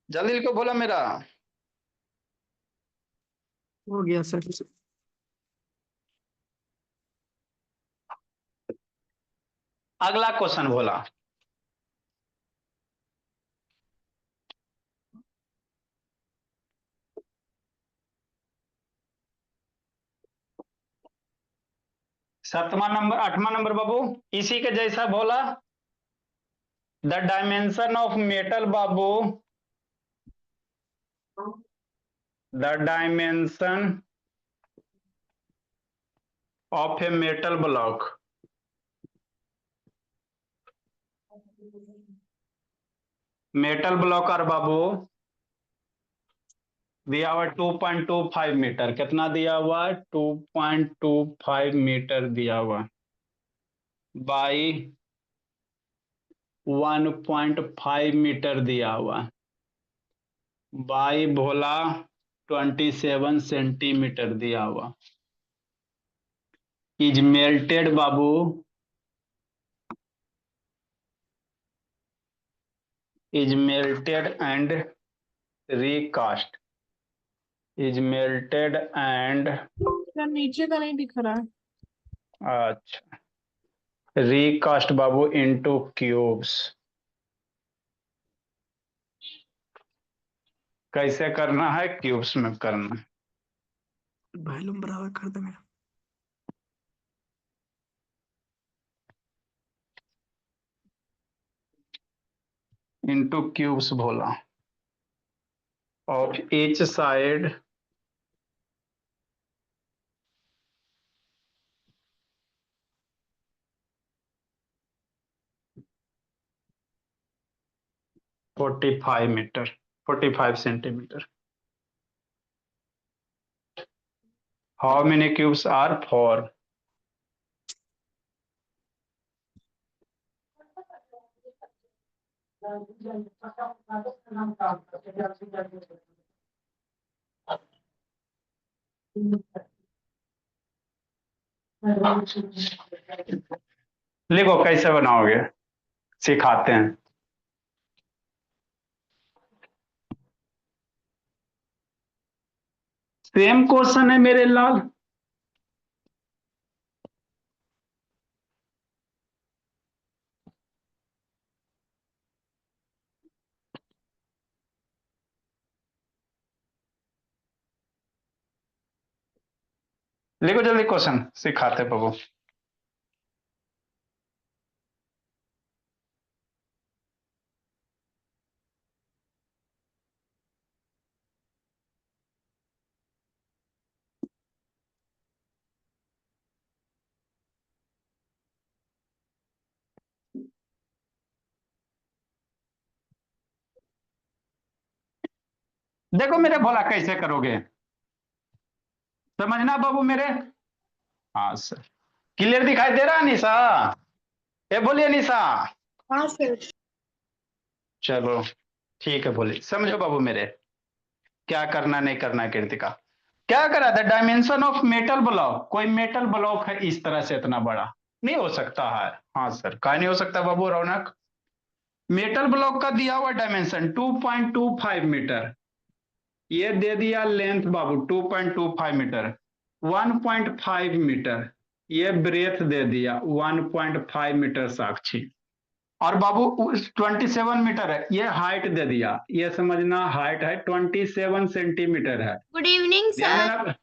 जल्दी लिखो भोला मेरा। हो गया सर। अगला क्वेश्चन भोला। आठवां नंबर बाबू इसी के जैसा बोला, the dimension of metal Babu, the dimension of a metal block, metal block और बाबू दिया हुआ 2.25 मीटर, कितना दिया हुआ 2.25 मीटर दिया हुआ बाई 1.5 मीटर दिया हुआ बाई भोला 27 सेंटीमीटर दिया हुआ, is melted Babu, is melted and recast, is melted and sir नीचे का नहीं दिख रहा है। अच्छा recast बाबू into cubes। कैसे करना है, क्यूब्स में करना है। वॉल्यूम बराबर कर देंगे। into cubes बोला of each side metre 45 centimetre. How many cubes are 4? लिखो कैसे बनाओगे, सिखाते हैं। सेम क्वेश्चन है मेरे लाल, लिखो जल्दी क्वेश्चन, सिखाते बाबू। देखो मेरे भोला कैसे करोगे, समझना बाबू मेरे। हाँ सर, क्लियर दिखाई दे रहा है निशा? ये बोलिए निशा। हाँ सर। चलो ठीक है, बोलिए समझो बाबू मेरे, क्या करना नहीं करना। कृतिका क्या करा था, डायमेंशन ऑफ मेटल ब्लॉक, कोई मेटल ब्लॉक है इस तरह से इतना बड़ा, नहीं हो सकता है। हाँ सर, क्या नहीं हो सकता बाबू रौनक? मेटल ब्लॉक का दिया हुआ डायमेंशन 2.25 मीटर, ये दे दिया लेंथ बाबू 2.25 मीटर, 1.5 मीटर ये ब्रेथ दे दिया 1.5 मीटर साक्षी, और बाबू 27 मीटर है, ये हाइट दे दिया, ये समझना हाइट है 27 सेंटीमीटर है। गुड इवनिंग ध्यान सर। देना,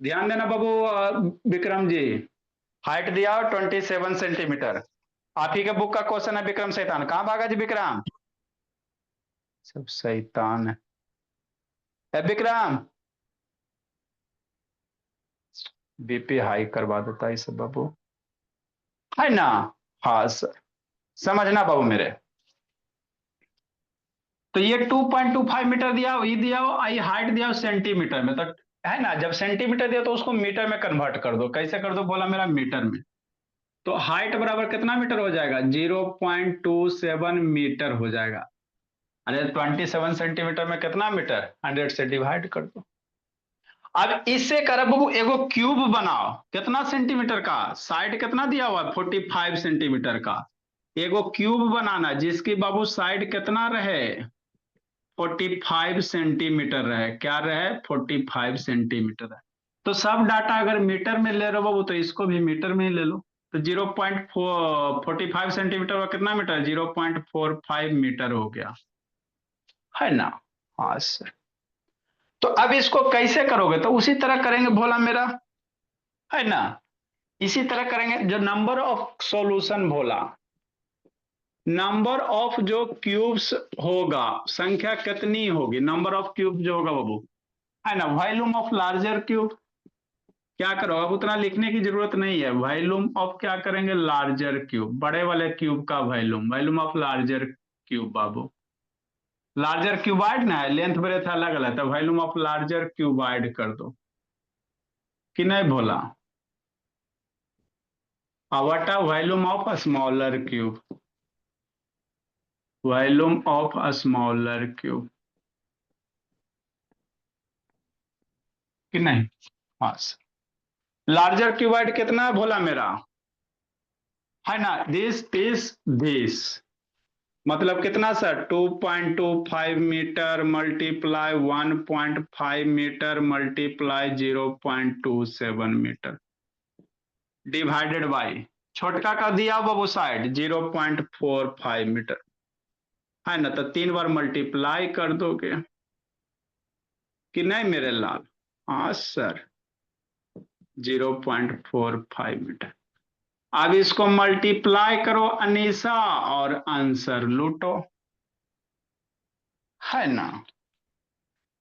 ध्यान देना बाबू विक्रम जी, हाइट दिया 27 सेंटीमीटर। आप ही के बुक का क्वेश्चन है विक्रम शैतान, कहाँ भागा जी विक्रम? सब शैतान है विक्रम, बीपी हाई करवा देता है सब बाबू, है ना? हाँ सर, समझना बाबू मेरे। तो ये 2.25 मीटर दिया हो, ये दिया हो, आई हाइट दिया हो सेंटीमीटर में, तो है ना, जब सेंटीमीटर दिया तो उसको मीटर में कन्वर्ट कर दो। कैसे कर दो बोला मेरा, मीटर में। तो हाइट बराबर कितना मीटर हो जाएगा, 0.27 मीटर हो जाएगा। अरे 27 सेंटीमीटर में कितना मीटर, 100 से डिवाइड कर दो। अब इससे कर बाबू एगो क्यूब बनाओ, कितना सेंटीमीटर का, साइड कितना दिया हुआ 45 सेंटीमीटर का, एगो क्यूब बनाना जिसकी बाबू साइड कितना रहे 45 सेंटीमीटर रहे, क्या रहे 45 सेंटीमीटर है। तो सब डाटा अगर मीटर में ले रहे हो बाबू तो इसको भी मीटर में ही ले लो। तो 0.45 सेंटीमीटर का कितना मीटर, 0.45 मीटर हो गया, है ना? हाँ सर। तो अब इसको कैसे करोगे, तो उसी तरह करेंगे भोला मेरा, है ना? इसी तरह करेंगे जो नंबर ऑफ सॉल्यूशन बोला, नंबर ऑफ जो क्यूब्स होगा, संख्या कितनी होगी, नंबर ऑफ क्यूब जो होगा बाबू, है ना, वॉल्यूम ऑफ लार्जर क्यूब। क्या करो, अब उतना लिखने की जरूरत नहीं है, वॉल्यूम ऑफ क्या करेंगे, लार्जर क्यूब, बड़े वाले क्यूब का volume, volume of larger cube Babu. Larger cuboid ना है, लेंथ ब्रेथ अलग अलग, तो वॉल्यूम ऑफ लार्जर क्यूबाइड कर दो कि नहीं Bhola. What are volume of a smaller cube, volume of a smaller cube कि नहीं। हाँ, लार्जर क्यूबाइड कितना है भोला मेरा, है ना, दिस मतलब कितना sir, 2.25 metre multiply 1.5 metre multiply 0.27 metre divided by छोटका का दिया बाबू साइड 0.45 मीटर, है ना, तो 3 बार मल्टीप्लाई कर दोगे कि नहीं मेरे लाल। हाँ सर, 0.45 मीटर। अब इसको मल्टीप्लाई करो अनीसा और आंसर लूटो, है ना,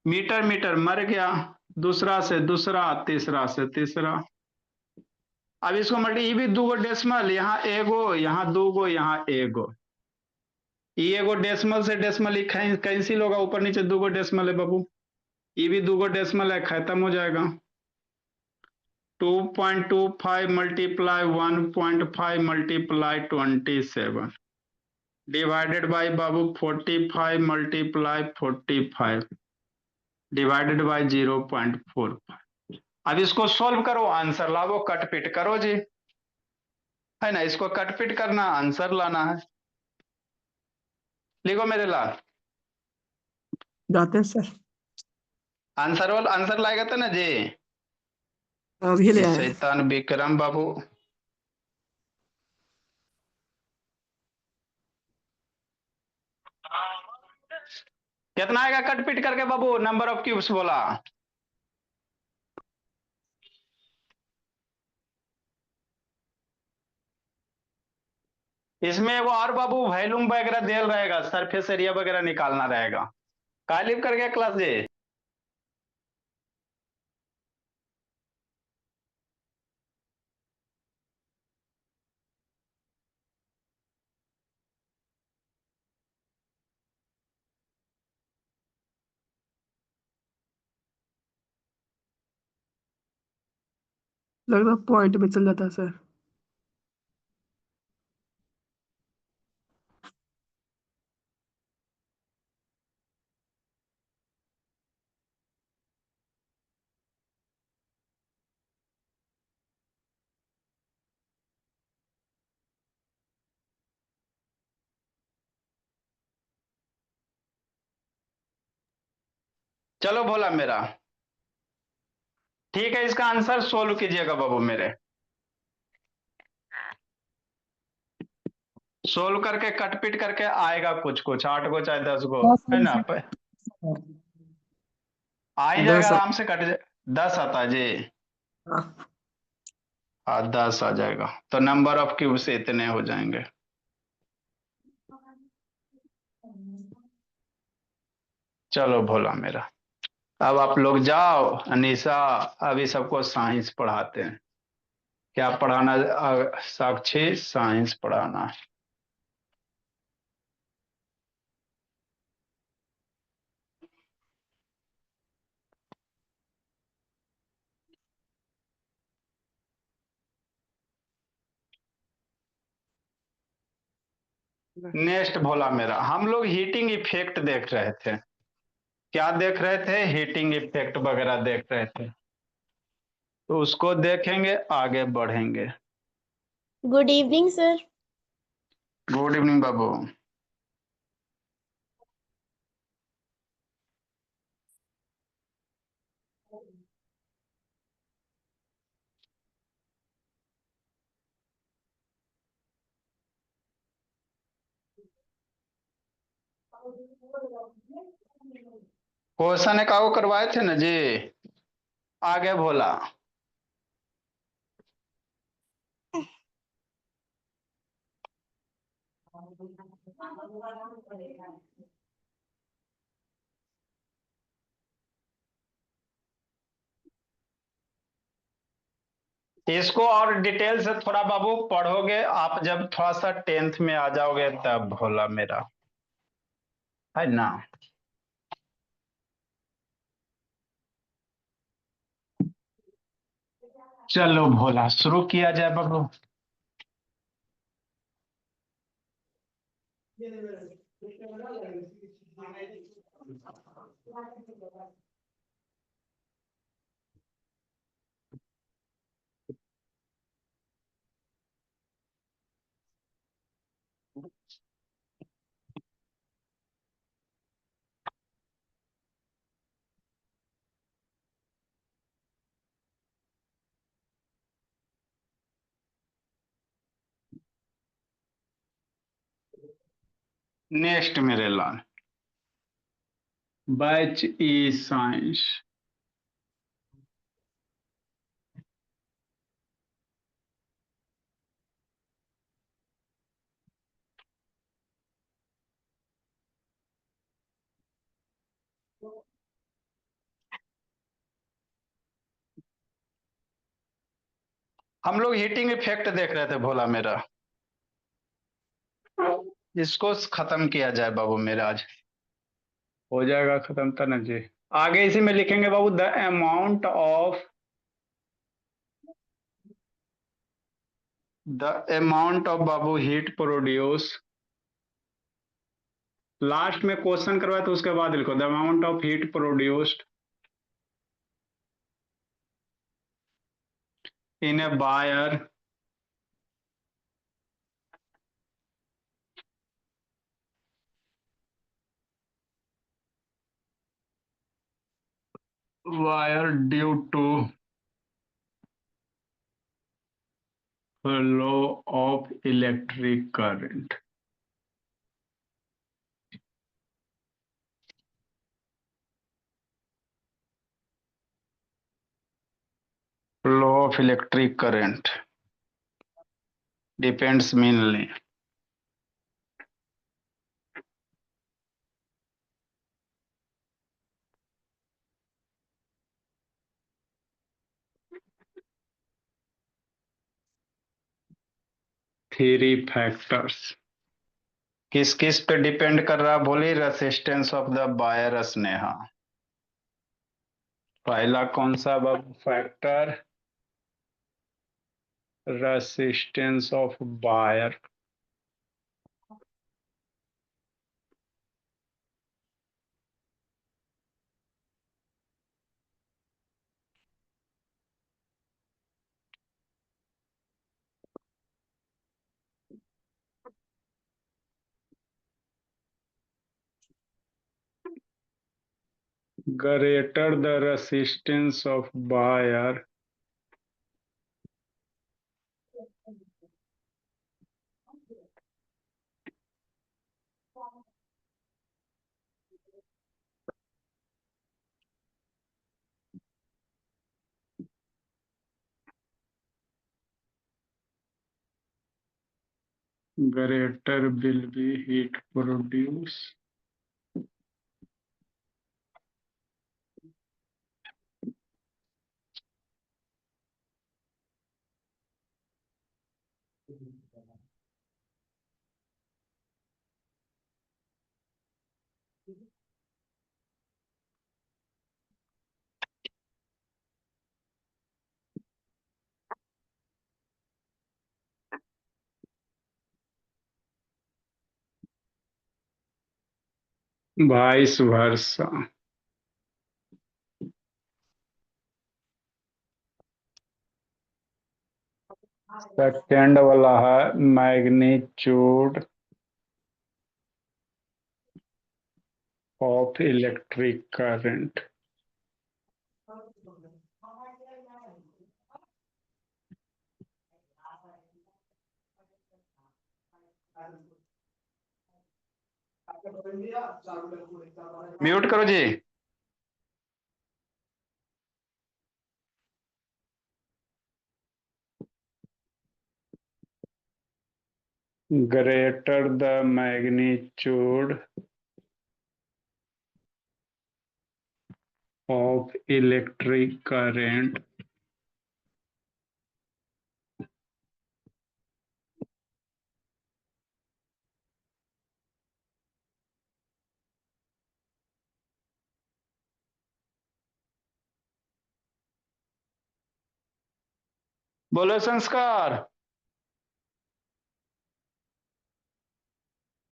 मीटर मीटर मर गया, दूसरा से दूसरा, तीसरा से तीसरा। अब इसको मल्टी, ये भी दो डेसिमल, यहाँ एगो, यहाँ दूगो, यहाँ एगो, ये एगो डेसिमल से डेसिमल कैंसिल होगा, ऊपर नीचे दूगो डेसिमल है बाबू, ये भी दूगो डेसिमल है, खत्म हो जाएगा। 2.25 multiply 1.5 multiply 27 divided by Babu 45 multiply 45 divided by 0.45। अब इसको सॉल्व करो, आंसर लाओ, कट पिट करो जी, है ना, इसको कट पिट करना, आंसर लाना है। लिखो मेरे लाल, जाते हैं सर, आंसर लाएगा तो ना जी। अभी ले ये आए। शैतान विक्रम बाबू, कितना आएगा कट पिट करके बाबू, नंबर ऑफ क्यूब्स बोला। इसमें वो और बाबू वॉल्यूम वगैरह देल रहेगा, सरफेस एरिया वगैरह निकालना रहेगा, कालिप करके क्लास जी। लग रहा पॉइंट में चल जाता है सर। चलो भोला मेरा, ठीक है, इसका आंसर सोल्व कीजिएगा बाबू मेरे, सोल्व करके कट पिट करके आएगा कुछ कुछ, 8 गो चाहे 10 गो, है ना, आ ही जाएगा 10। आराम से, कट जाए। 10 आता है जी, हाँ, हाँ 10 आ जाएगा, तो नंबर ऑफ क्यूब से इतने हो जाएंगे। चलो भोला मेरा, अब आप लोग जाओ, अनीसा अभी सबको साइंस पढ़ाते हैं, क्या पढ़ाना, साक्षी साइंस पढ़ाना है। नेक्स्ट भोला मेरा, हम लोग हीटिंग इफेक्ट देख रहे थे, क्या देख रहे थे, हीटिंग इफेक्ट वगैरह देख रहे थे, तो उसको देखेंगे, आगे बढ़ेंगे। Good evening, sir. Good evening बाबू। क्वेश्चन एक आओ करवाए थे ना जी, आगे भोला, इसको और डिटेल से थोड़ा बाबू पढ़ोगे आप जब थोड़ा सा 10th में आ जाओगे तब भोला मेरा, है ना। चलो भोला शुरू किया जाए बाबू। नेक्स्ट मेरे लाल, बैच ई साइंस। हम लोग हीटिंग इफेक्ट देख रहे थे भोला मेरा, इसको खत्म किया जाए बाबू मेरा, आज हो जाएगा खत्म तना जी। आगे इसी में लिखेंगे बाबू द अमाउंट ऑफ बाबू हीट प्रोड्यूस। लास्ट में क्वेश्चन करवाए तो उसके बाद लिखो the amount of heat produced in a wire due to flow of electric current. Flow of electric current depends mainly three factors. किस किस पे डिपेंड कर रहा बोली, resistance of the wire Sneha. पहला कौन सा factor, resistance of wire. greater the resistance of wire, greater will be heat produce। Vice versa. Second वाला है magnitude of electric current. Mute करो जी। greater the magnitude of electric current बोलो संस्कार